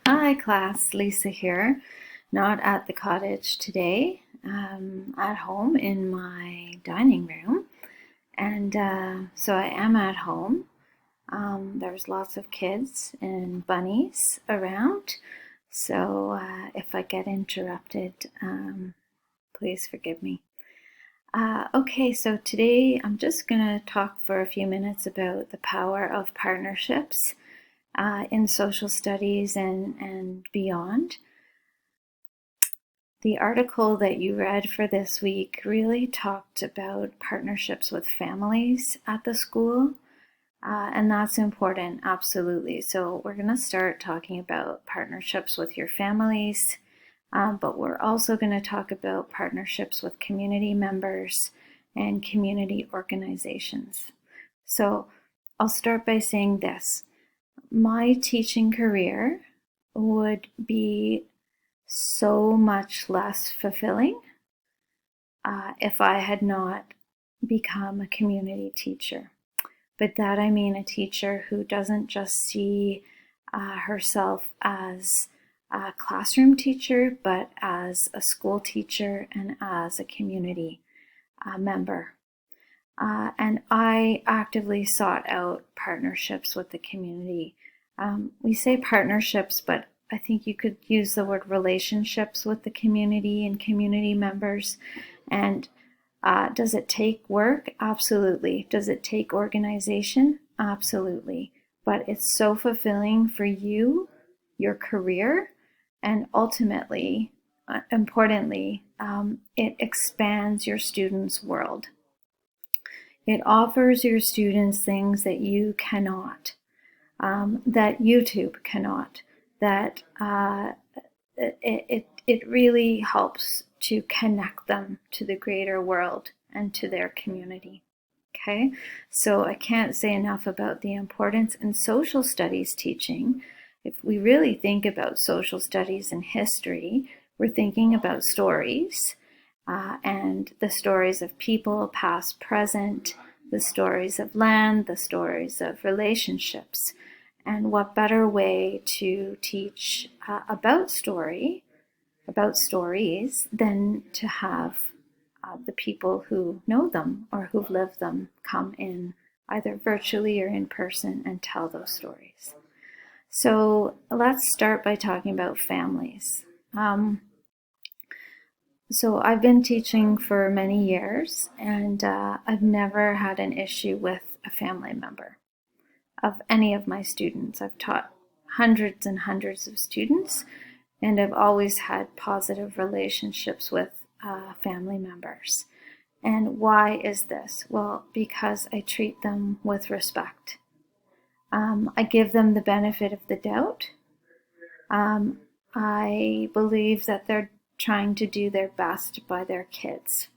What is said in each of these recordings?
Hi class, Lisa here. Not at the cottage today, at home in my dining room. And so I am at home. There's lots of kids and bunnies around. So if I get interrupted, please forgive me. Okay, so today I'm just going to talk for a few minutes about the power of partnerships in social studies and beyond. The article that you read for this week really talked about partnerships with families at the school, and that's important, absolutely. So we're going to start talking about partnerships with your families, but we're also going to talk about partnerships with community members and community organizations. So I'll start by saying this. My teaching career would be so much less fulfilling if I had not become a community teacher. But that I mean a teacher who doesn't just see herself as a classroom teacher, but as a school teacher and as a community member. And I actively sought out partnerships with the community. We say partnerships, but I think you could use the word relationships with the community and community members. And does it take work? Absolutely. Does it take organization? Absolutely. But it's so fulfilling for you, your career, and ultimately, importantly, it expands your students' world. It offers your students things that you cannot, that YouTube cannot, that it really helps to connect them to the greater world and to their community. Okay, so I can't say enough about the importance in social studies teaching. If we really think about social studies and history, we're thinking about stories and the stories of people, past, present, the stories of land, the stories of relationships. And what better way to teach about stories than to have the people who know them or who've lived them come in either virtually or in person and tell those stories. So let's start by talking about families. So I've been teaching for many years, and I've never had an issue with a family member of any of my students. I've taught hundreds and hundreds of students, and I've always had positive relationships with family members. And why is this? Well, because I treat them with respect. I give them the benefit of the doubt. I believe that they're trying to do their best by their kids.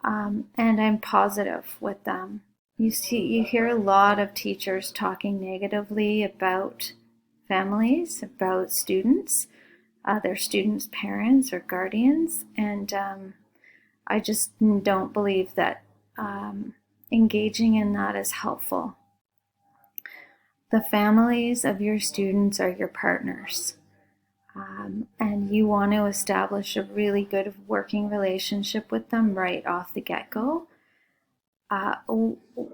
And I'm positive with them. You hear a lot of teachers talking negatively about families, about students, their students' parents or guardians, and I just don't believe that engaging in that is helpful. The families of your students are your partners. And you want to establish a really good working relationship with them right off the get-go.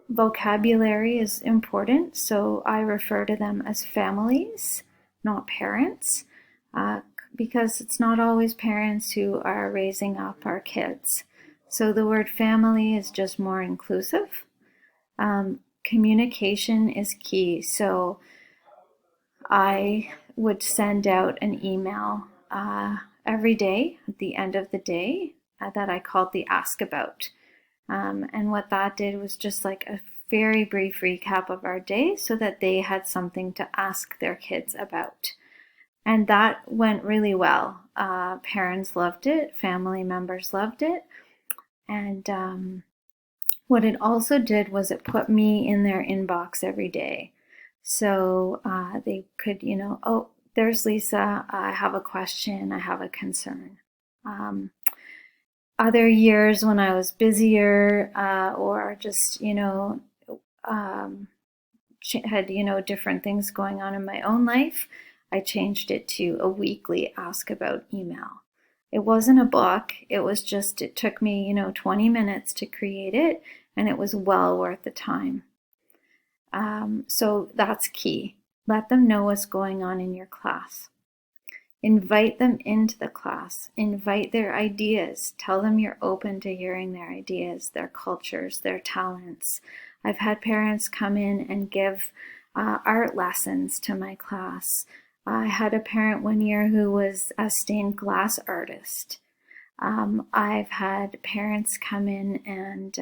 Vocabulary is important, so I refer to them as families, not parents, because it's not always parents who are raising up our kids. So the word family is just more inclusive. Communication is key. So I would send out an email every day at the end of the day that I called the Ask About. And what that did was just like a very brief recap of our day so that they had something to ask their kids about. And that went really well. Parents loved it, family members loved it. And what it also did was it put me in their inbox every day. So they could, oh, there's Lisa, I have a question, I have a concern. Other years when I was busier or just, had, different things going on in my own life, I changed it to a weekly Ask About email. It wasn't a book. It was just, it took me, 20 minutes to create it, and it was well worth the time. So that's key. Let them know what's going on in your class. Invite them into the class. Invite their ideas. Tell them you're open to hearing their ideas, their cultures, their talents. I've had parents come in and give art lessons to my class. I had a parent one year who was a stained glass artist. I've had parents come in and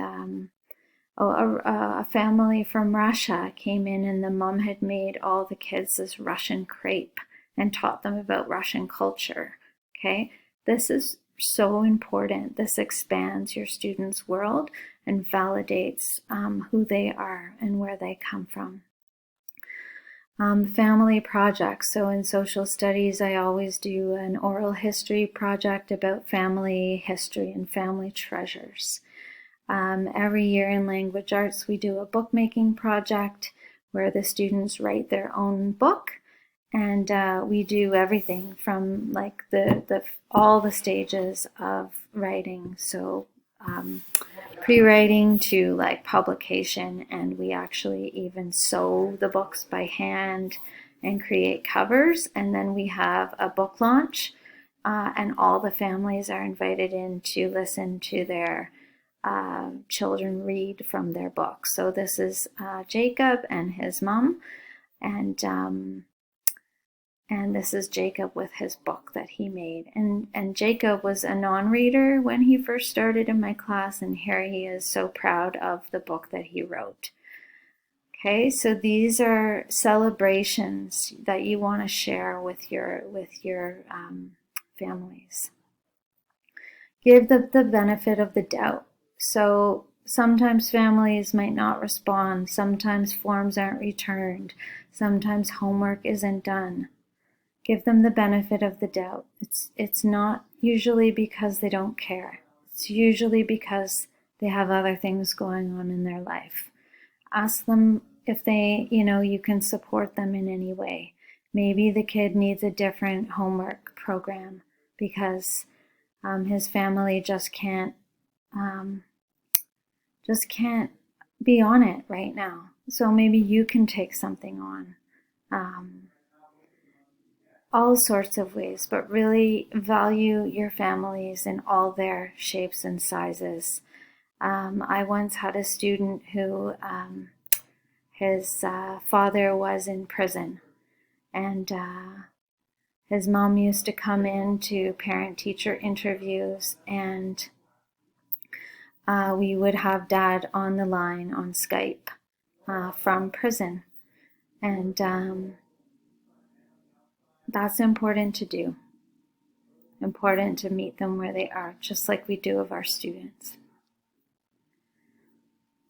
a family from Russia came in, and the mom had made all the kids this Russian crepe and taught them about Russian culture. Okay, this is so important. This expands your students' world and validates who they are and where they come from. Family projects. So in social studies, I always do an oral history project about family history and family treasures. Every year in language arts, we do a bookmaking project where the students write their own book, and we do everything from like all the stages of writing. So pre-writing to like publication, and we actually even sew the books by hand and create covers, and then we have a book launch, and all the families are invited in to listen to their children read from their books. So this is Jacob and his mom, and this is Jacob with his book that he made. And Jacob was a non-reader when he first started in my class, and here he is so proud of the book that he wrote. Okay, so these are celebrations that you want to share with your families. Give the benefit of the doubt. So sometimes families might not respond. Sometimes forms aren't returned. Sometimes homework isn't done. Give them the benefit of the doubt. It's not usually because they don't care. It's usually because they have other things going on in their life. Ask them if they, you can support them in any way. Maybe the kid needs a different homework program because his family just can't be on it right now. So maybe you can take something on. All sorts of ways, but really value your families in all their shapes and sizes. I once had a student who his father was in prison, and his mom used to come in to parent-teacher interviews, and we would have dad on the line on Skype from prison. And that's important to do. Important to meet them where they are, just like we do of our students.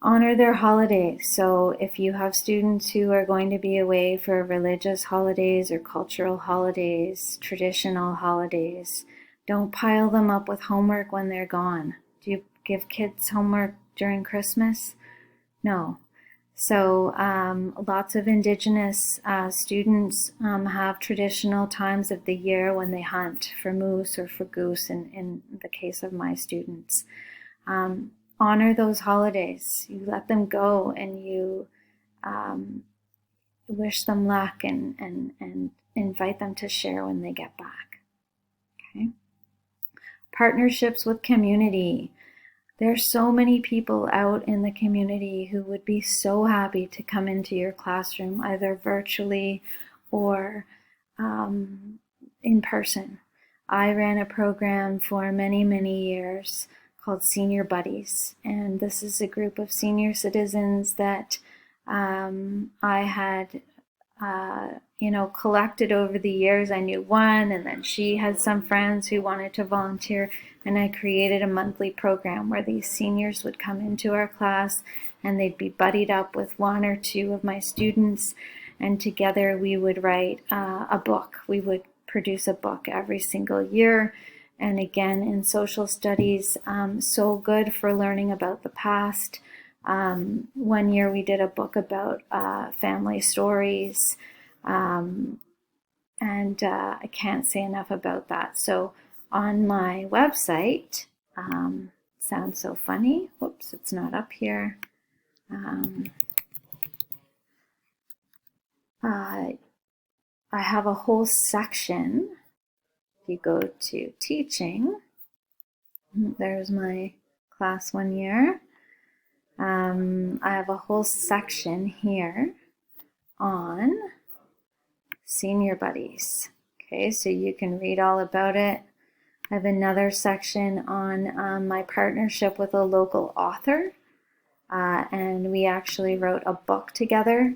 Honor their holidays. So if you have students who are going to be away for religious holidays or cultural holidays, traditional holidays, don't pile them up with homework when they're gone. Do you give kids homework during Christmas? No. So lots of Indigenous students have traditional times of the year when they hunt for moose or for goose, in the case of my students. Honor those holidays. You let them go, and you wish them luck and invite them to share when they get back. Okay. Partnerships with community. There's so many people out in the community who would be so happy to come into your classroom, either virtually or in person. I ran a program for many, many years called Senior Buddies, and this is a group of senior citizens that I had collected over the years. I knew one, and then she had some friends who wanted to volunteer, and I created a monthly program where these seniors would come into our class and they'd be buddied up with one or two of my students, and together we would write a book. We would produce a book every single year. And again, in social studies, so good for learning about the past. One year we did a book about family stories, and I can't say enough about that. So on my website, sounds so funny. Whoops, it's not up here. I have a whole section. If you go to teaching, there's my class 1 year. I have a whole section here on Senior Buddies. Okay, so you can read all about it. I have another section on my partnership with a local author, and we actually wrote a book together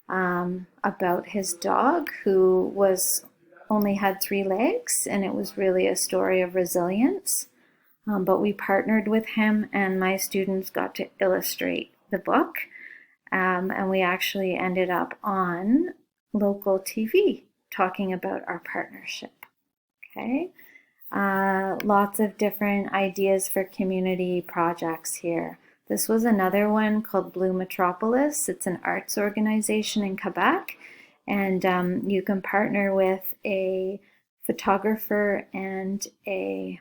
about his dog who only had 3 legs, and it was really a story of resilience. But we partnered with him, and my students got to illustrate the book, and we actually ended up on local TV talking about our partnership. Okay, lots of different ideas for community projects here. This was another one called Blue Metropolis. It's an arts organization in Quebec, and you can partner with a photographer and a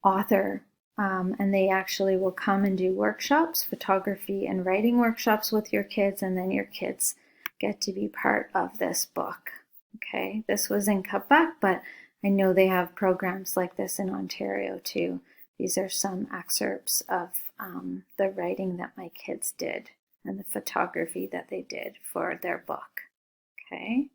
author, and they actually will come and do workshops, photography and writing workshops with your kids, and then your kids get to be part of this book. Okay, this was in Quebec, but I know they have programs like this in Ontario too. These are some excerpts of the writing that my kids did and the photography that they did for their book. Okay.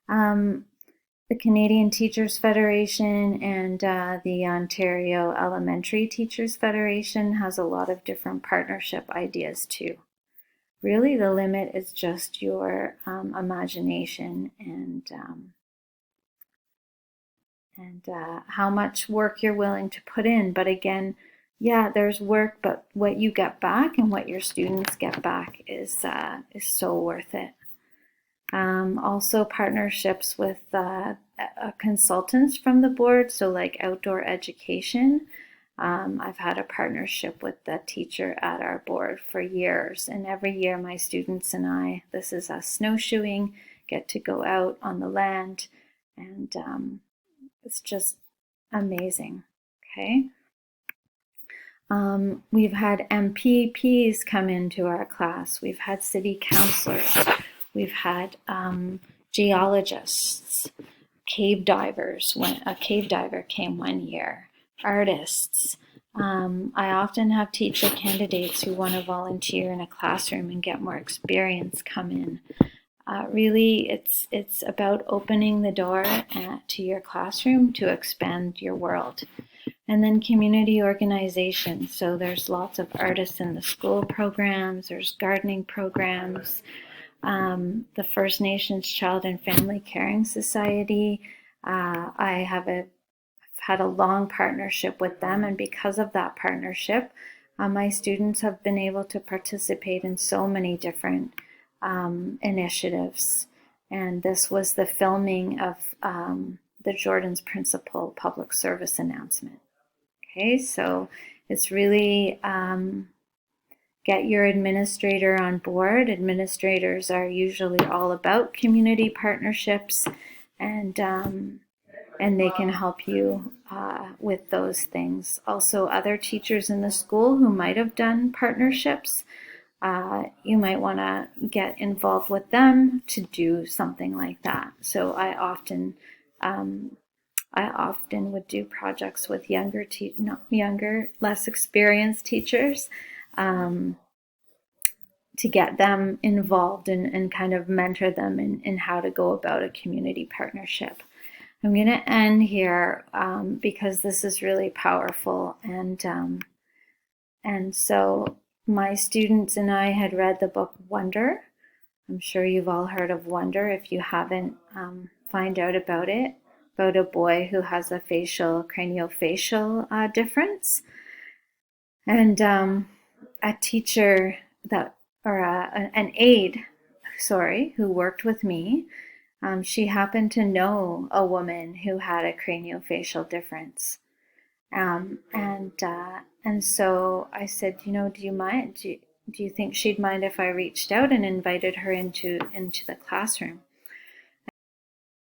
The Canadian Teachers Federation and the Ontario Elementary Teachers Federation has a lot of different partnership ideas too. Really, the limit is just your imagination and how much work you're willing to put in. But again, yeah, there's work, but what you get back and what your students get back is so worth it. Also partnerships with consultants from the board, so like outdoor education. I've had a partnership with the teacher at our board for years, and every year my students and I, this is us snowshoeing, get to go out on the land, and it's just amazing. Okay. We've had MPPs come into our class. We've had city councilors. We've had geologists, cave divers. When a cave diver came 1 year, artists. I often have teacher candidates who want to volunteer in a classroom and get more experience come in. Really, it's about opening the door to your classroom to expand your world. And then community organizations. So there's lots of artists in the school programs. There's gardening programs. The First Nations Child and Family Caring Society. I have had a long partnership with them, and because of that partnership, my students have been able to participate in so many different initiatives. And this was the filming of the Jordan's Principle public service announcement. Okay, so it's really get your administrator on board. Administrators are usually all about community partnerships, and they can help you with those things. Also, other teachers in the school who might have done partnerships, you might want to get involved with them to do something like that. So I often would do projects with less experienced teachers to get them involved and kind of mentor them in how to go about a community partnership. I'm going to end here because this is really powerful, and so my students and I had read the book Wonder. I'm sure you've all heard of Wonder. If you haven't, find out about it. About a boy who has a craniofacial difference, and a teacher an aide, who worked with me. She happened to know a woman who had a craniofacial difference, and so I said, do you mind? Do you think she'd mind if I reached out and invited her into the classroom?